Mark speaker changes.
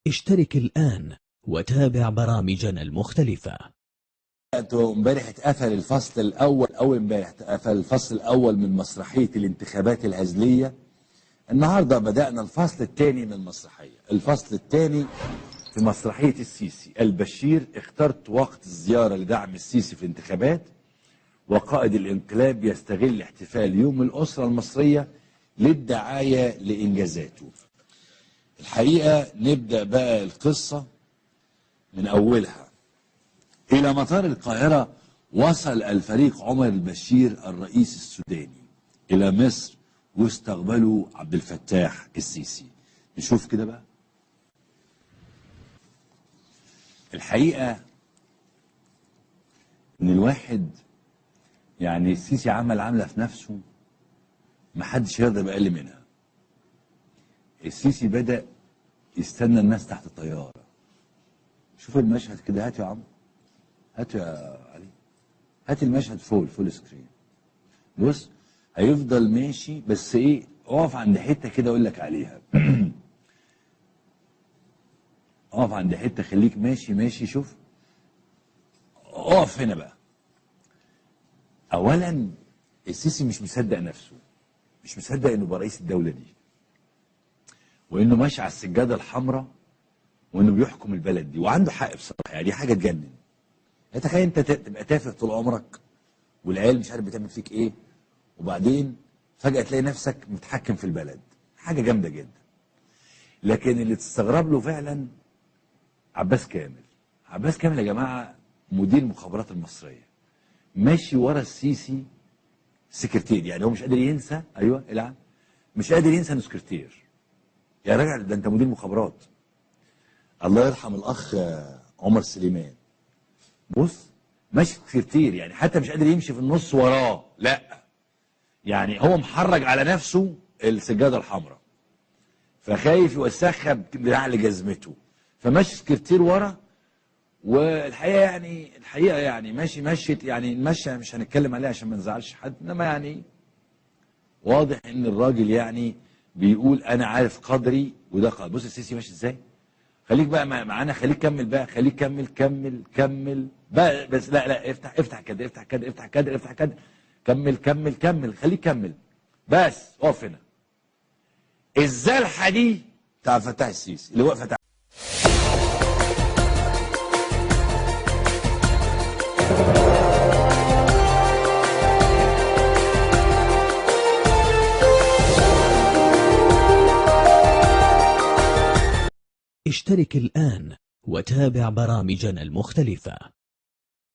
Speaker 1: اشترك الآن وتابع برامجنا المختلفة.
Speaker 2: امبارح اتقفل الفصل الأول، أول امبارح اتقفل الفصل الأول من مسرحية الانتخابات الهزلية. النهاردة بدأنا الفصل الثاني من المسرحية. الفصل الثاني في مسرحية السيسي. البشير اخترت وقت الزيارة لدعم السيسي في الانتخابات، وقائد الانقلاب يستغل احتفال يوم الأسرة المصرية للدعاية لإنجازاته. الحقيقة نبدأ بقى القصة من أولها. إلى مطار القاهرة وصل الفريق عمر البشير الرئيس السوداني إلى مصر، واستقبلوا عبد الفتاح السيسي. نشوف كده بقى. الحقيقة إن الواحد يعني السيسي عملة في نفسه محدش يقدر بأقل منها. السيسي بدأ يستنى الناس تحت الطيارة. شوف المشهد كده. هات يا عم، هات يا علي، هات المشهد فول سكرين. بص هيفضل ماشي، بس ايه، اقف عند حته كده اقول لك عليها. اقف عند حته، خليك ماشي. شوف، اقف هنا بقى. اولا السيسي مش مصدق نفسه، مش مصدق انه بقى رئيس الدوله دي، وانه ماشي على السجاده الحمراء، وانه بيحكم البلد دي، وعنده حق بصراحه. يعني دي حاجه تجنن. تخيل انت تبقى تافه طول عمرك، والعيال مش عارف بتعمل فيك ايه، وبعدين فجأة تلاقي نفسك متحكم في البلد. حاجة جامدة جدا. لكن اللي تستغرب له فعلا عباس كامل. عباس كامل يا جماعة مدير المخابرات المصرية، ماشي ورا السيسي سكرتير. يعني هو مش قادر ينسى، ايوه العب، مش قادر ينسى انه سكرتير. يا راجل ده انت مدير مخابرات. الله يرحم الاخ عمر سليمان. بص ماشي سكرتير، يعني حتى مش قادر يمشي في النص وراه، لا يعني هو محرج على نفسه السجاده الحمراء، فخايف يوسخها بنعل جزمته، فماشي سكرتير ورا. والحقيقه يعني ماشيه يعني المشيه مش هنتكلم عليها عشان ما نزعلش حد، انما يعني واضح ان الراجل يعني بيقول انا عارف قدري وده قدر. بص السيسي ماشي ازاي. خليك بقى معانا، خليك كمل بقى، خليك كمل بقى. بس لا افتح كده. كمل خليك كمل. بس اقف هنا. الزلحه دي بتاع فتاح السيسي اللي واقفه تحت.
Speaker 1: اشترك الآن وتابع برامجنا المختلفة.